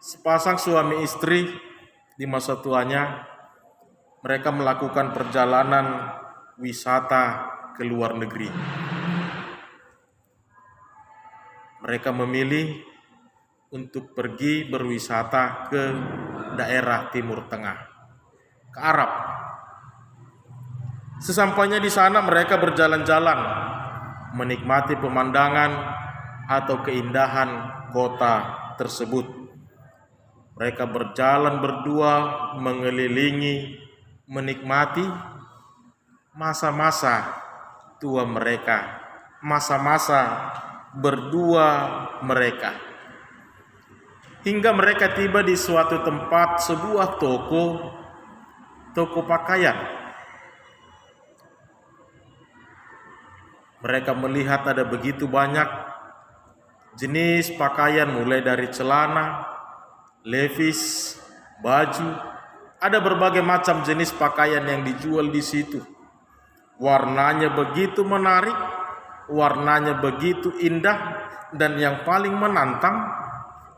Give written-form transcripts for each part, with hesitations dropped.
Sepasang suami istri di masa tuanya, mereka melakukan perjalanan wisata ke luar negeri. Mereka memilih untuk pergi berwisata ke daerah Timur Tengah, ke Arab. Sesampainya di sana mereka berjalan-jalan, menikmati pemandangan atau keindahan kota tersebut. Mereka berjalan berdua, mengelilingi, menikmati masa-masa tua mereka, masa-masa berdua mereka. Hingga mereka tiba di suatu tempat, sebuah toko pakaian. Mereka melihat ada begitu banyak jenis pakaian, mulai dari celana, levis, baju, ada berbagai macam jenis pakaian yang dijual di situ. Warnanya begitu menarik, warnanya begitu indah, dan yang paling menantang,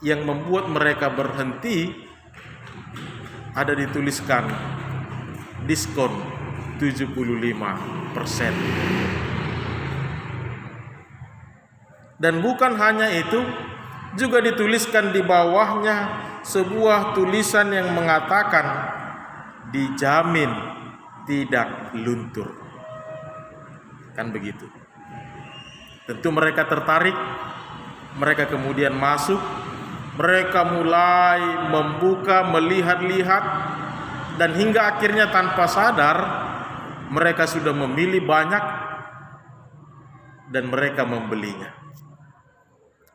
yang membuat mereka berhenti, ada dituliskan diskon 75%. Dan bukan hanya itu, juga dituliskan di bawahnya sebuah tulisan yang mengatakan dijamin tidak luntur. Kan begitu. Tentu mereka tertarik, mereka kemudian masuk, mereka mulai membuka, melihat-lihat, dan hingga akhirnya tanpa sadar mereka sudah memilih banyak dan mereka membelinya.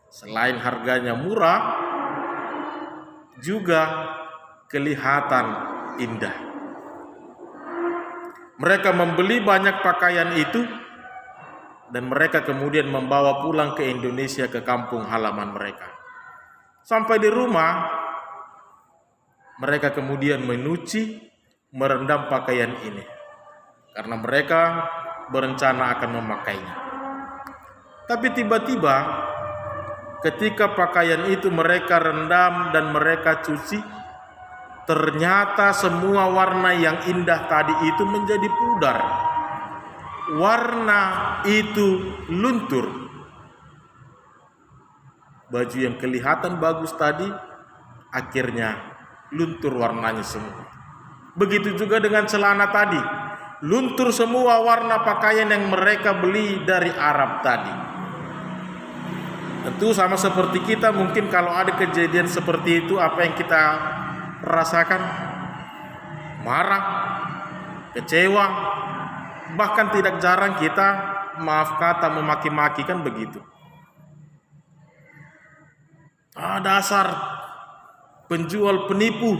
Selain harganya murah, juga kelihatan indah. Mereka membeli banyak pakaian itu dan mereka kemudian membawa pulang ke Indonesia, ke kampung halaman mereka. Sampai di rumah, mereka kemudian menyuci, merendam pakaian ini karena mereka berencana akan memakainya. Tapi tiba-tiba ketika pakaian itu mereka rendam dan mereka cuci, ternyata semua warna yang indah tadi itu menjadi pudar. Warna itu luntur. Baju yang kelihatan bagus tadi akhirnya luntur warnanya semua. Begitu juga dengan celana tadi. Luntur semua warna pakaian yang mereka beli dari Arab tadi. Tentu sama seperti kita, mungkin kalau ada kejadian seperti itu, apa yang kita rasakan? Marah, kecewa, bahkan tidak jarang kita maaf kata memaki-maki, kan begitu. Dasar penjual penipu,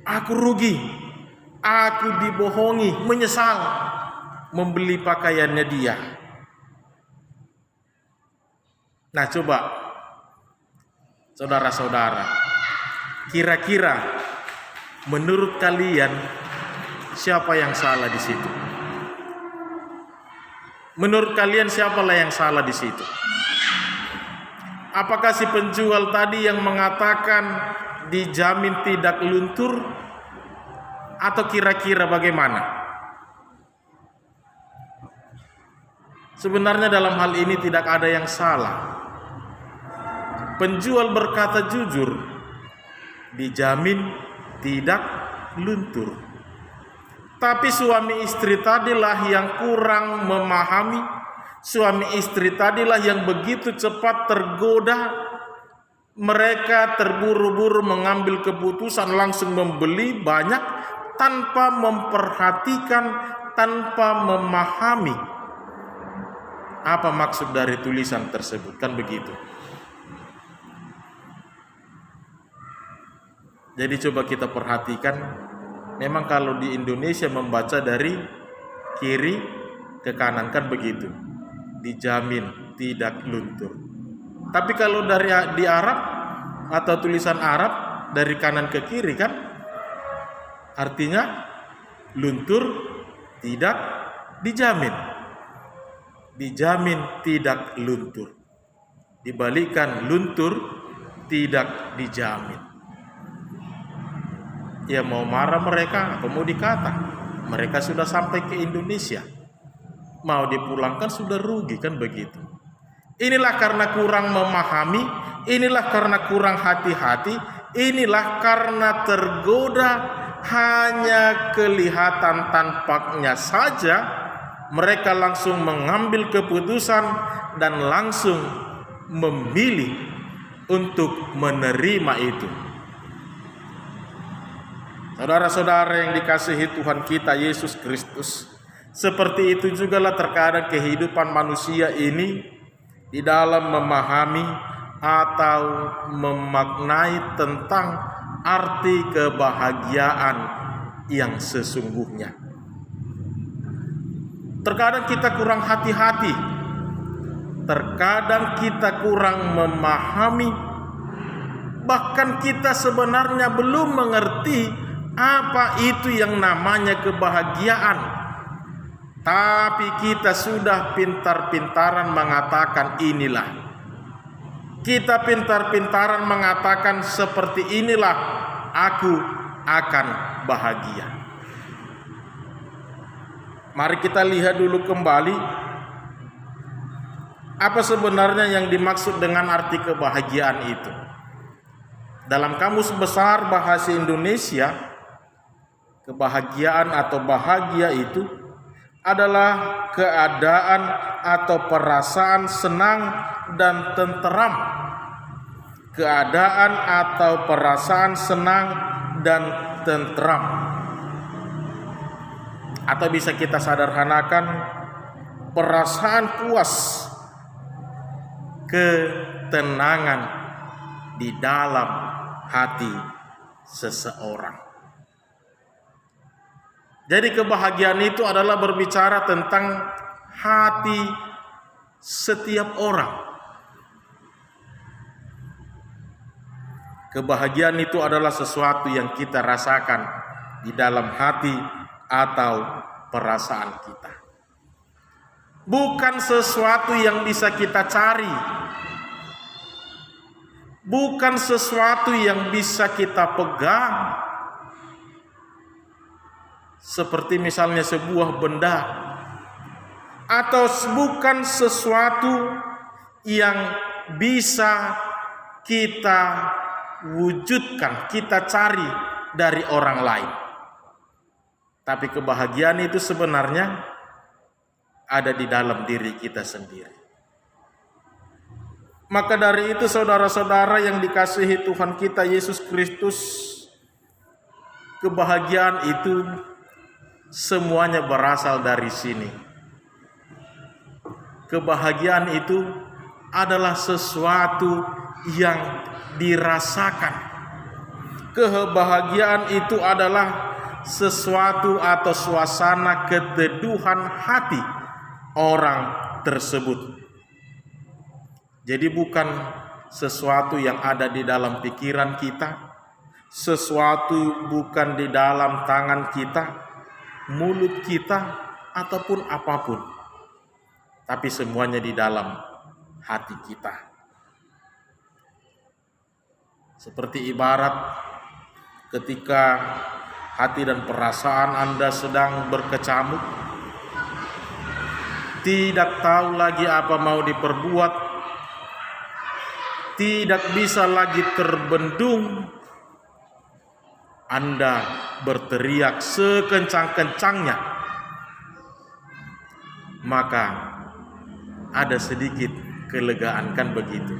aku rugi, aku dibohongi, menyesal membeli pakaiannya dia. Nah, coba saudara-saudara, kira-kira menurut kalian siapa yang salah di situ? Menurut kalian siapalah yang salah di situ? Apakah si penjual tadi yang mengatakan dijamin tidak luntur, atau kira-kira bagaimana? Sebenarnya dalam hal ini tidak ada yang salah. Penjual berkata jujur, dijamin tidak luntur. Tapi suami istri tadilah yang kurang memahami. Suami istri tadilah yang begitu cepat tergoda. Mereka terburu-buru mengambil keputusan, langsung membeli banyak tanpa memperhatikan, tanpa memahami apa maksud dari tulisan tersebut, kan begitu. Jadi coba kita perhatikan, memang kalau di Indonesia membaca dari kiri ke kanan, kan begitu, dijamin tidak luntur. Tapi kalau di Arab atau tulisan Arab dari kanan ke kiri, kan artinya luntur tidak dijamin. Dijamin tidak luntur. Dibalikkan luntur tidak dijamin. Ya mau marah mereka, apa mau dikata? Mereka sudah sampai ke Indonesia. Mau dipulangkan sudah rugi, kan begitu. Inilah karena kurang memahami, inilah karena kurang hati-hati, inilah karena tergoda hanya kelihatan tampaknya saja. Mereka langsung mengambil keputusan dan langsung memilih untuk menerima itu. Saudara-saudara yang dikasihi Tuhan kita Yesus Kristus, seperti itu jugalah terkadang kehidupan manusia ini di dalam memahami atau memaknai tentang arti kebahagiaan yang sesungguhnya. Terkadang kita kurang hati-hati, terkadang kita kurang memahami, bahkan kita sebenarnya belum mengerti apa itu yang namanya kebahagiaan. Tapi kita sudah pintar-pintaran mengatakan inilah. Kita pintar-pintaran mengatakan seperti inilah aku akan bahagia. Mari kita lihat dulu kembali apa sebenarnya yang dimaksud dengan arti kebahagiaan itu. Dalam Kamus Besar Bahasa Indonesia, kebahagiaan atau bahagia itu adalah keadaan atau perasaan senang dan tenteram. Keadaan atau perasaan senang dan tenteram. Atau bisa kita sederhanakan, perasaan puas, ketenangan di dalam hati seseorang. Jadi kebahagiaan itu adalah berbicara tentang hati setiap orang. Kebahagiaan itu adalah sesuatu yang kita rasakan di dalam hati atau perasaan kita. Bukan sesuatu yang bisa kita cari. Bukan sesuatu yang bisa kita pegang. Seperti misalnya sebuah benda, atau bukan sesuatu yang bisa kita wujudkan, kita cari dari orang lain. Tapi kebahagiaan itu sebenarnya ada di dalam diri kita sendiri. Maka dari itu saudara-saudara yang dikasihi Tuhan kita Yesus Kristus, kebahagiaan itu semuanya berasal dari sini. Kebahagiaan itu adalah sesuatu yang dirasakan. Kebahagiaan itu adalah sesuatu atau suasana keteduhan hati orang tersebut. Jadi bukan sesuatu yang ada di dalam pikiran kita, sesuatu bukan di dalam tangan kita, mulut kita, ataupun apapun, tapi semuanya di dalam hati kita. Seperti ibarat ketika hati dan perasaan Anda sedang berkecamuk, tidak tahu lagi apa mau diperbuat, tidak bisa lagi terbendung, Anda berteriak sekencang-kencangnya, maka ada sedikit kelegaan, kan begitu.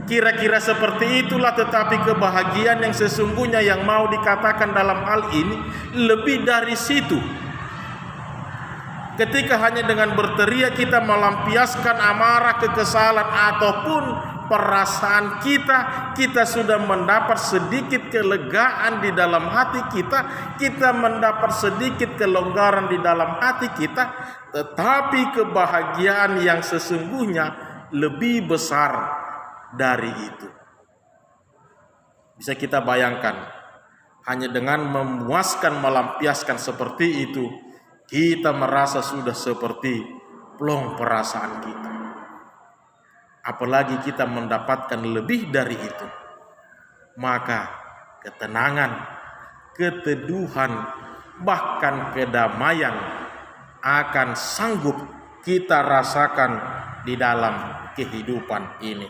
Kira-kira seperti itulah, tetapi kebahagiaan yang sesungguhnya yang mau dikatakan dalam hal ini lebih dari situ. Ketika hanya dengan berteriak kita melampiaskan amarah, kekesalan ataupun perasaan kita, kita sudah mendapat sedikit kelegaan di dalam hati kita, kita mendapat sedikit kelonggaran di dalam hati kita, tetapi kebahagiaan yang sesungguhnya lebih besar dari itu. Bisa kita bayangkan, hanya dengan memuaskan, melampiaskan seperti itu, kita merasa sudah seperti plong perasaan kita. Apalagi kita mendapatkan lebih dari itu, maka ketenangan, keteduhan, bahkan kedamaian akan sanggup kita rasakan di dalam kehidupan ini.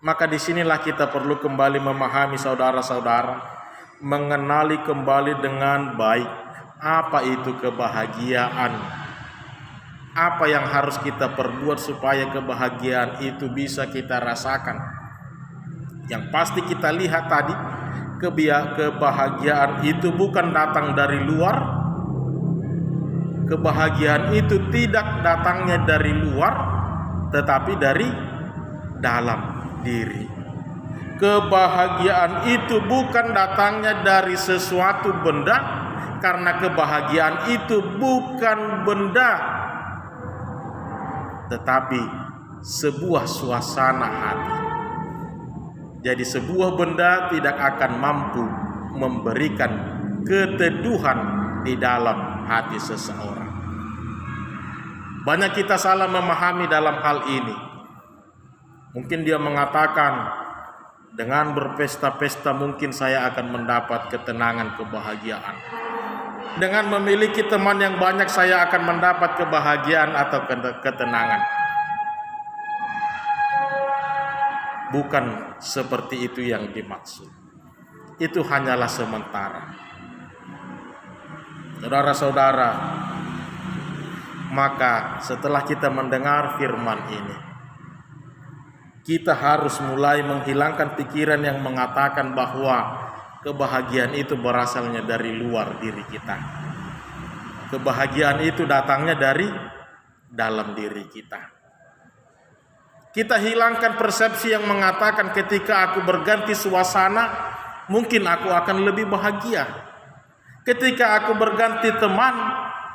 Maka disinilah kita perlu kembali memahami saudara-saudara, mengenali kembali dengan baik apa itu kebahagiaan. Apa yang harus kita perbuat supaya kebahagiaan itu bisa kita rasakan. Yang pasti kita lihat tadi, kebahagiaan itu bukan datang dari luar. Kebahagiaan itu tidak datangnya dari luar, tetapi dari dalam diri. Kebahagiaan itu bukan datangnya dari sesuatu benda, karena kebahagiaan itu bukan benda, tetapi sebuah suasana hati. Jadi sebuah benda tidak akan mampu memberikan keteduhan di dalam hati seseorang. Banyak kita salah memahami dalam hal ini. Mungkin dia mengatakan, dengan berpesta-pesta mungkin saya akan mendapat ketenangan, kebahagiaan. Dengan memiliki teman yang banyak saya akan mendapat kebahagiaan atau ketenangan. Bukan seperti itu yang dimaksud. Itu hanyalah sementara. Saudara-saudara, maka setelah kita mendengar firman ini, kita harus mulai menghilangkan pikiran yang mengatakan bahwa kebahagiaan itu berasalnya dari luar diri kita. Kebahagiaan itu datangnya dari dalam diri kita. Kita hilangkan persepsi yang mengatakan ketika aku berganti suasana, mungkin aku akan lebih bahagia. Ketika aku berganti teman,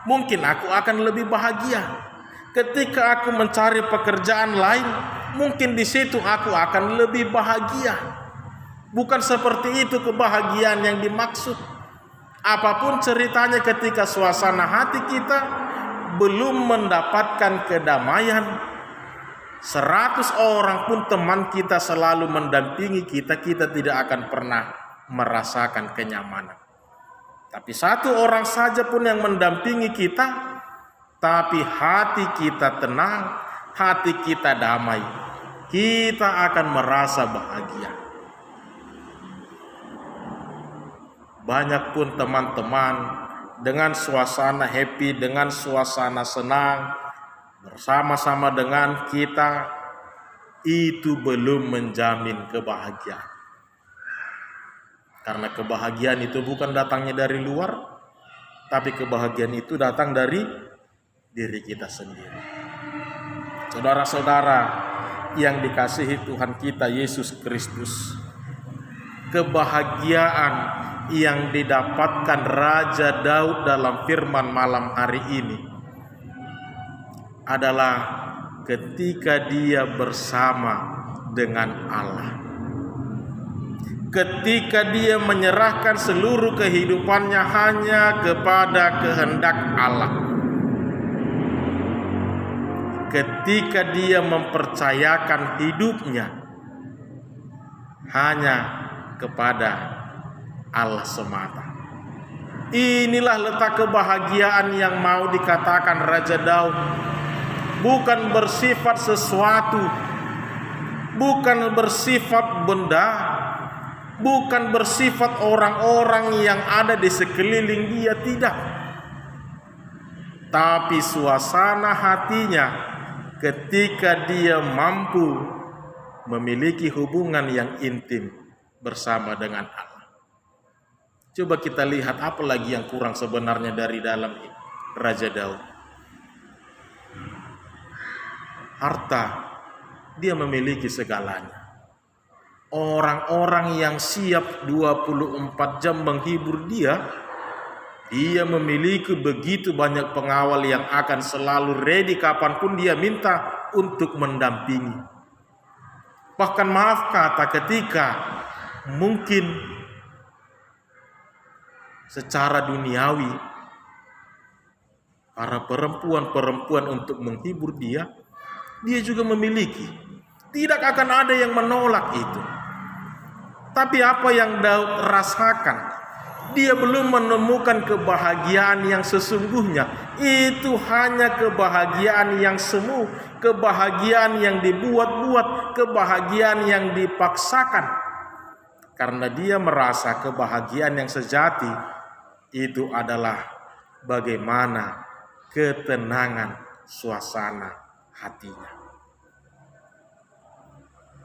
mungkin aku akan lebih bahagia. Ketika aku mencari pekerjaan lain, mungkin di situ aku akan lebih bahagia. Bukan seperti itu kebahagiaan yang dimaksud. Apapun ceritanya, ketika suasana hati kita belum mendapatkan kedamaian, 100 orang pun teman kita selalu mendampingi kita, kita tidak akan pernah merasakan kenyamanan. Tapi 1 orang saja pun yang mendampingi kita, tapi hati kita tenang, hati kita damai, kita akan merasa bahagia. Banyak pun teman-teman dengan suasana happy, dengan suasana senang, bersama-sama dengan kita, itu belum menjamin kebahagiaan. Karena kebahagiaan itu bukan datangnya dari luar, tapi kebahagiaan itu datang dari diri kita sendiri. Saudara-saudara yang dikasihi Tuhan kita Yesus Kristus, kebahagiaan yang didapatkan Raja Daud dalam firman malam hari ini adalah ketika dia bersama dengan Allah. Ketika dia menyerahkan seluruh kehidupannya hanya kepada kehendak Allah. Ketika dia mempercayakan hidupnya hanya kepada Allah semata. Inilah letak kebahagiaan yang mau dikatakan Raja Daud. Bukan bersifat sesuatu, bukan bersifat benda, bukan bersifat orang-orang yang ada di sekeliling dia, tidak. Tapi suasana hatinya ketika dia mampu memiliki hubungan yang intim bersama dengan Allah. Coba kita lihat apa lagi yang kurang sebenarnya dari dalam Raja Daud. Harta, dia memiliki segalanya. Orang-orang yang siap 24 jam menghibur dia memiliki begitu banyak pengawal yang akan selalu ready kapanpun dia minta untuk mendampingi. Bahkan maaf kata, ketika mungkin secara duniawi para perempuan-perempuan untuk menghibur dia juga memiliki. Tidak akan ada yang menolak itu. Tapi apa yang Daud rasakan? Dia belum menemukan kebahagiaan yang sesungguhnya. Itu hanya kebahagiaan yang semu, kebahagiaan yang dibuat-buat, kebahagiaan yang dipaksakan. Karena dia merasa kebahagiaan yang sejati itu adalah bagaimana ketenangan suasana hatinya.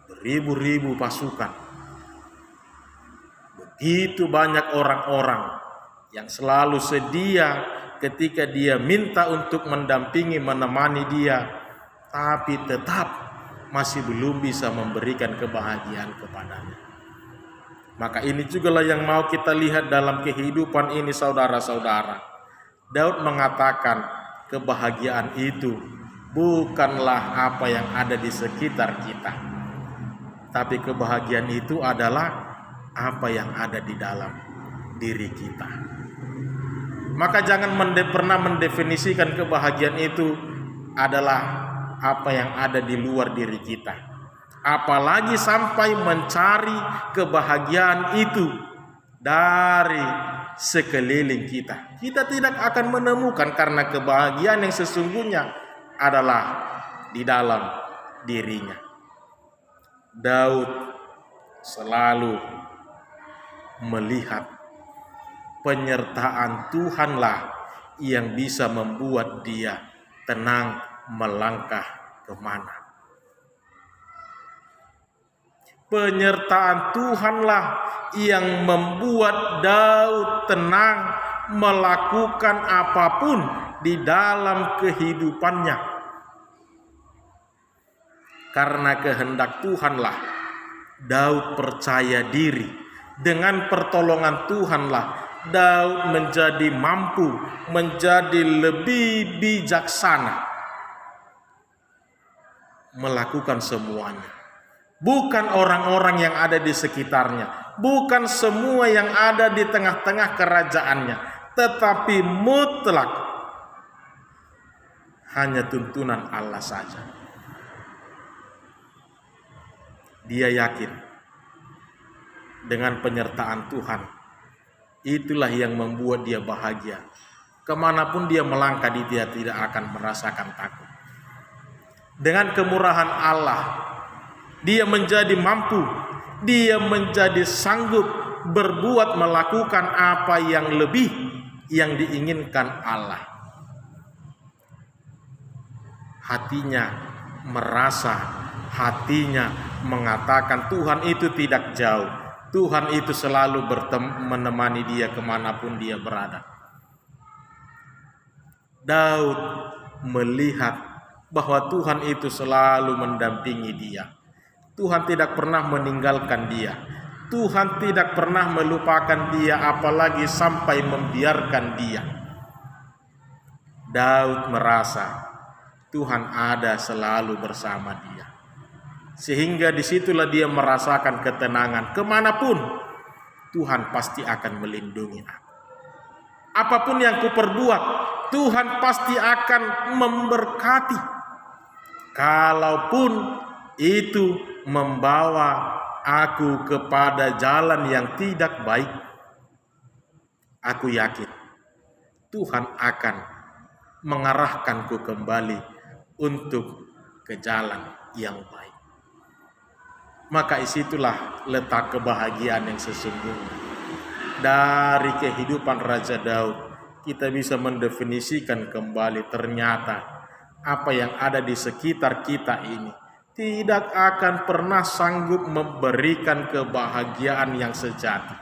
Beribu-ribu pasukan, begitu banyak orang-orang yang selalu sedia ketika dia minta untuk mendampingi, menemani dia, tapi tetap masih belum bisa memberikan kebahagiaan kepadanya. Maka ini jugalah yang mau kita lihat dalam kehidupan ini, saudara-saudara. Daud mengatakan kebahagiaan itu bukanlah apa yang ada di sekitar kita, tapi kebahagiaan itu adalah apa yang ada di dalam diri kita. Maka jangan pernah mendefinisikan kebahagiaan itu adalah apa yang ada di luar diri kita. Apalagi sampai mencari kebahagiaan itu dari sekeliling kita. Kita tidak akan menemukan, karena kebahagiaan yang sesungguhnya adalah di dalam dirinya. Daud selalu melihat penyertaan Tuhanlah yang bisa membuat dia tenang melangkah kemana. Penyertaan Tuhanlah yang membuat Daud tenang melakukan apapun di dalam kehidupannya. Karena kehendak Tuhanlah Daud percaya diri. Dengan pertolongan Tuhanlah Daud menjadi mampu, menjadi lebih bijaksana melakukan semuanya. Bukan orang-orang yang ada di sekitarnya, bukan semua yang ada di tengah-tengah kerajaannya, tetapi mutlak hanya tuntunan Allah saja. Dia yakin dengan penyertaan Tuhan, itulah yang membuat dia bahagia. Kemanapun dia melangkah, dia tidak akan merasakan takut. Dengan kemurahan Allah, dia menjadi mampu, dia menjadi sanggup berbuat, melakukan apa yang lebih yang diinginkan Allah. Hatinya merasa, hatinya mengatakan Tuhan itu tidak jauh. Tuhan itu selalu menemani dia kemanapun dia berada. Daud melihat bahwa Tuhan itu selalu mendampingi dia. Tuhan tidak pernah meninggalkan dia. Tuhan tidak pernah melupakan dia, apalagi sampai membiarkan dia. Daud merasa Tuhan ada selalu bersama dia. Sehingga disitulah dia merasakan ketenangan. Kemanapun, Tuhan pasti akan melindungi aku. Apapun yang kuperbuat, Tuhan pasti akan memberkati. Kalaupun itu membawa aku kepada jalan yang tidak baik, aku yakin Tuhan akan mengarahkanku kembali untuk ke jalan yang baik. Maka disitulah letak kebahagiaan yang sesungguhnya. Dari kehidupan Raja Daud, kita bisa mendefinisikan kembali ternyata apa yang ada di sekitar kita ini tidak akan pernah sanggup memberikan kebahagiaan yang sejati.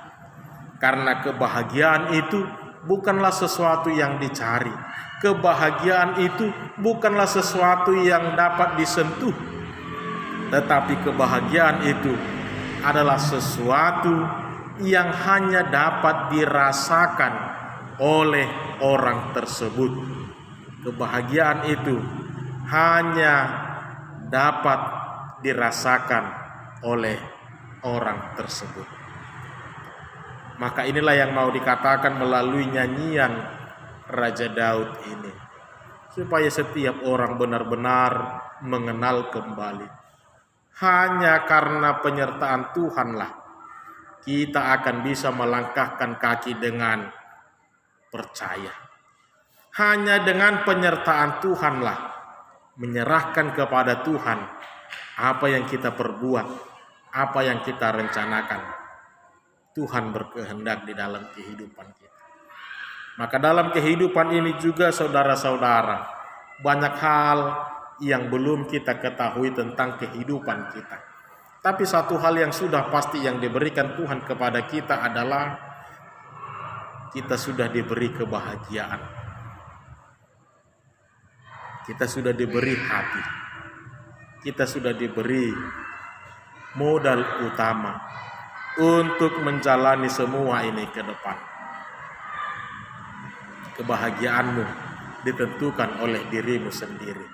Karena kebahagiaan itu bukanlah sesuatu yang dicari. Kebahagiaan itu bukanlah sesuatu yang dapat disentuh. Tetapi kebahagiaan itu adalah sesuatu yang hanya dapat dirasakan oleh orang tersebut. Kebahagiaan itu hanya dapat dirasakan oleh orang tersebut. Maka inilah yang mau dikatakan melalui nyanyian Raja Daud ini, supaya setiap orang benar-benar mengenal kembali. Hanya karena penyertaan Tuhanlah kita akan bisa melangkahkan kaki dengan percaya. Hanya dengan penyertaan Tuhanlah, menyerahkan kepada Tuhan apa yang kita perbuat, apa yang kita rencanakan. Tuhan berkehendak di dalam kehidupan kita. Maka dalam kehidupan ini juga saudara-saudara, banyak hal yang belum kita ketahui tentang kehidupan kita. Tapi satu hal yang sudah pasti yang diberikan Tuhan kepada kita adalah kita sudah diberi kebahagiaan. Kita sudah diberi hati. Kita sudah diberi modal utama untuk menjalani semua ini ke depan. Kebahagiaanmu ditentukan oleh dirimu sendiri.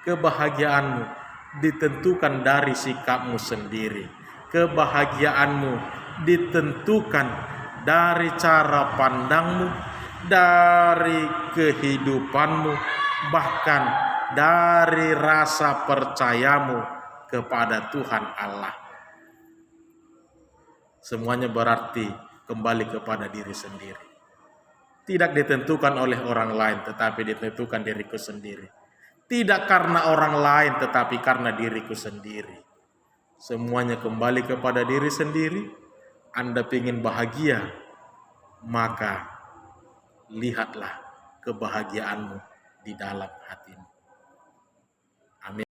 Kebahagiaanmu ditentukan dari sikapmu sendiri. Kebahagiaanmu ditentukan dari cara pandangmu, dari kehidupanmu, bahkan dari rasa percayamu kepada Tuhan Allah. Semuanya berarti kembali kepada diri sendiri. Tidak ditentukan oleh orang lain, tetapi ditentukan diriku sendiri. Tidak karena orang lain, tetapi karena diriku sendiri. Semuanya kembali kepada diri sendiri. Anda ingin bahagia, maka lihatlah kebahagiaanmu di dalam hatimu. Amin.